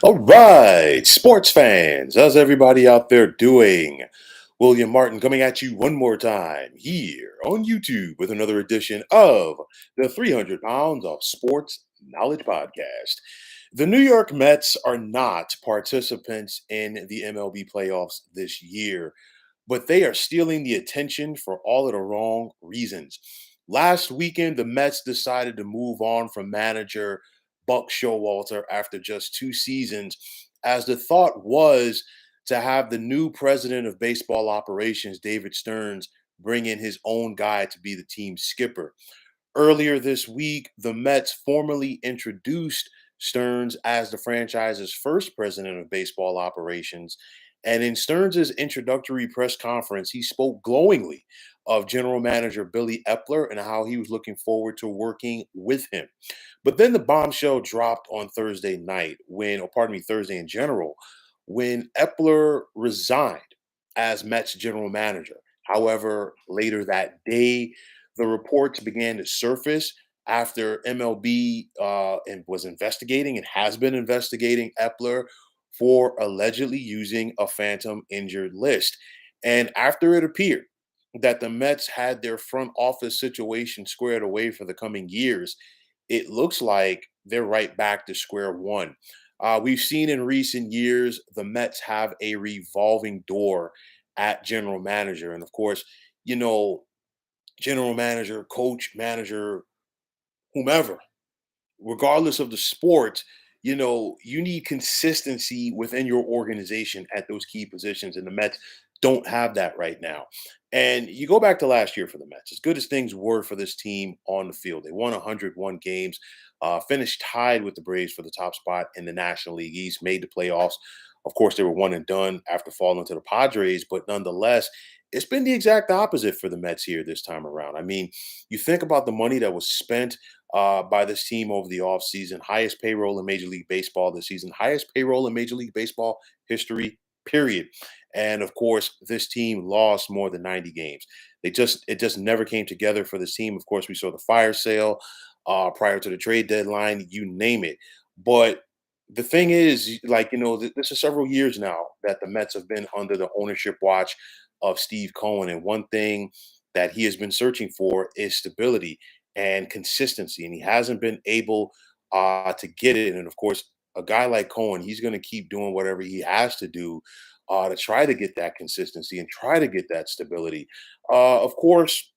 All right, sports fans, how's everybody out there doing? William Martin coming at you one more time here on YouTube with another edition of the 300 Pounds of Sports Knowledge Podcast. The New York Mets are not participants in the MLB playoffs this year, but they are stealing the attention for all of the wrong reasons. Last weekend, the Mets decided to move on from manager Buck Showalter after just 2 seasons, as the thought was to have the new president of baseball operations, David Stearns, bring in his own guy to be the team's skipper. Earlier this week, the Mets formally introduced Stearns as the franchise's first president of baseball operations. And in Stearns' introductory press conference, he spoke glowingly of general manager Billy Eppler and how he was looking forward to working with him. But then the bombshell dropped on Thursday night Thursday in general, when Epler resigned as Mets general manager. However, later that day, the reports began to surface after MLB and was investigating and has been investigating Epler for allegedly using a phantom injured list. And after it appeared that the Mets had their front office situation squared away for the coming years, it looks like they're right back to square one. We've seen in recent years the Mets have a revolving door at general manager. And of course, you know, general manager, coach, manager, whomever, regardless of the sport, you need consistency within your organization at those key positions. And the Mets don't have that right now. And you go back to last year for the Mets, as good as things were for this team on the field, they won 101 games, finished tied with the Braves for the top spot in the National League East, made the playoffs. Of course, they were one and done after falling to the Padres, but nonetheless, it's been the exact opposite for the Mets here this time around. I mean, you think about the money that was spent by this team over the offseason. Highest payroll in Major League Baseball this season, highest payroll in Major League Baseball history, period. And of course, this team lost more than 90 games. It just never came together for this team. Of course, we saw the fire sale prior to the trade deadline, you name it. But the thing is, this is several years now that the Mets have been under the ownership watch of Steve Cohen. And one thing that he has been searching for is stability and consistency, and he hasn't been able to get it. And of course, a guy like Cohen, he's going to keep doing whatever he has to do to try to get that consistency and try to get that stability. Of course,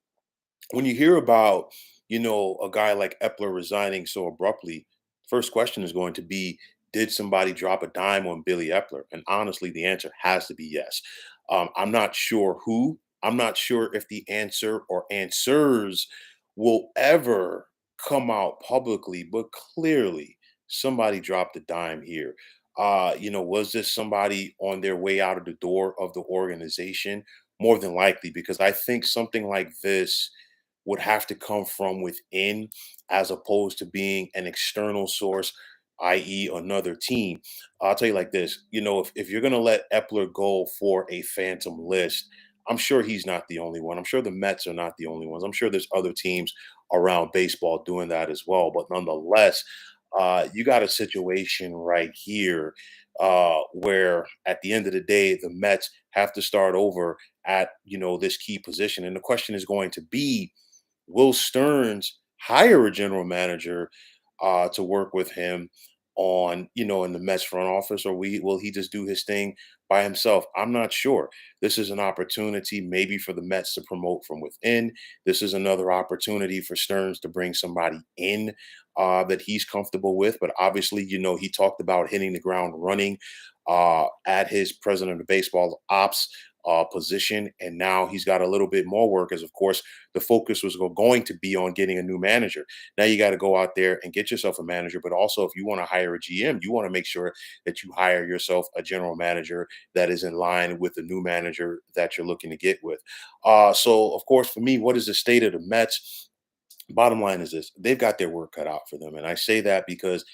when you hear about a guy like Epler resigning so abruptly, first question is going to be, did somebody drop a dime on Billy Epler? And honestly, the answer has to be yes. I'm not sure who. I'm not sure if the answer or answers will ever come out publicly, but clearly somebody dropped a dime here. Was this somebody on their way out of the door of the organization? More than likely, because I think something like this would have to come from within as opposed to being an external source, i.e., another team. I'll tell you like this, if you're going to let Epler go for a phantom list, I'm sure he's not the only one. I'm sure the Mets are not the only ones. I'm sure there's other teams around baseball doing that as well. But nonetheless, you got a situation right here where at the end of the day, the Mets have to start over at this key position. And the question is going to be, will Stearns hire a general manager to work with him in the Mets front office, or will he just do his thing by himself? I'm not sure. This is an opportunity maybe for the Mets to promote from within. This is another opportunity for Stearns to bring somebody in that he's comfortable with. But obviously, he talked about hitting the ground running at his president of baseball ops position. And now he's got a little bit more work, as of course the focus was going to be on getting a new manager. Now you got to go out there and get yourself a manager. But also, if you want to hire a GM, you want to make sure that you hire yourself a general manager that is in line with the new manager that you're looking to get with. So, of course, for me, what is the state of the Mets? Bottom line is this: they've got their work cut out for them. And I say that because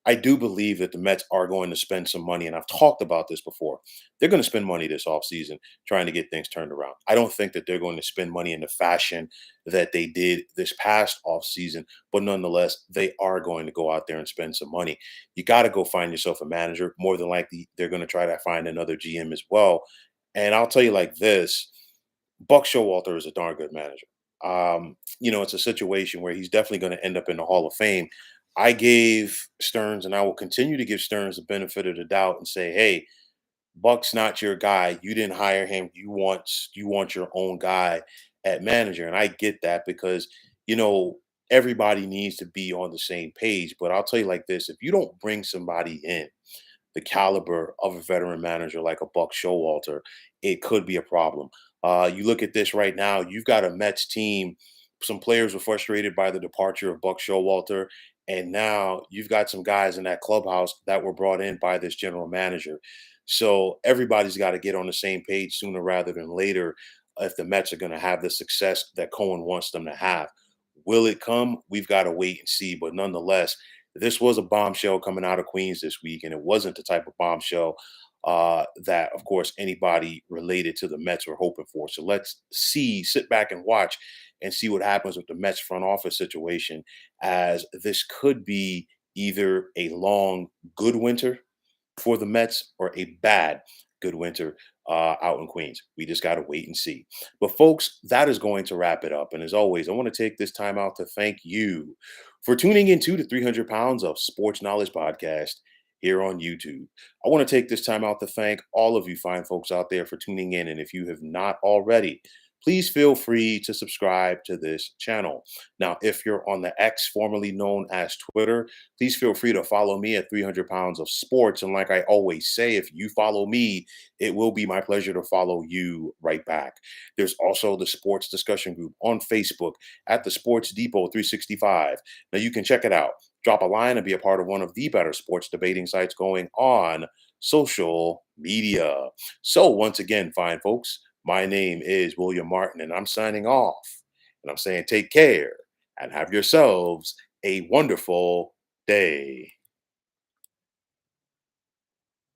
I do believe that the Mets are going to spend some money, and I've talked about this before. They're going to spend money this offseason trying to get things turned around. I don't think that they're going to spend money in the fashion that they did this past offseason, but nonetheless, they are going to go out there and spend some money. You got to go find yourself a manager. More than likely, they're going to try to find another GM as well. And I'll tell you like this, Buck Showalter is a darn good manager. It's a situation where he's definitely going to end up in the Hall of Fame. I gave Stearns, and I will continue to give Stearns the benefit of the doubt and say, hey, Buck's not your guy. You didn't hire him. You want your own guy at manager. And I get that because, you know, everybody needs to be on the same page. But I'll tell you like this, if you don't bring somebody in the caliber of a veteran manager like a Buck Showalter, it could be a problem. You look at this right now, you've got a Mets team. Some players were frustrated by the departure of Buck Showalter. And now you've got some guys in that clubhouse that were brought in by this general manager. So everybody's got to get on the same page sooner rather than later if the Mets are going to have the success that Cohen wants them to have. Will it come? We've got to wait and see. But nonetheless, this was a bombshell coming out of Queens this week, and it wasn't the type of bombshell that, of course, anybody related to the Mets were hoping for. So let's sit back and watch and see what happens with the Mets front office situation, as this could be either a long, good winter for the Mets or a bad, good winter out in Queens. We just got to wait and see. But, folks, that is going to wrap it up. And as always, I want to take this time out to thank you for tuning into the 300 Pounds of Sports Knowledge podcast here on YouTube. I want to take this time out to thank all of you fine folks out there for tuning in. And if you have not already, please feel free to subscribe to this channel. Now, if you're on the X, formerly known as Twitter, please feel free to follow me at 300 Pounds of Sports. And like I always say, if you follow me, it will be my pleasure to follow you right back. There's also the sports discussion group on Facebook at the Sports Depot 365. Now, you can check it out. Drop a line and be a part of one of the better sports debating sites going on social media. So, once again, fine folks, my name is William Martin, and I'm signing off. And I'm saying take care and have yourselves a wonderful day.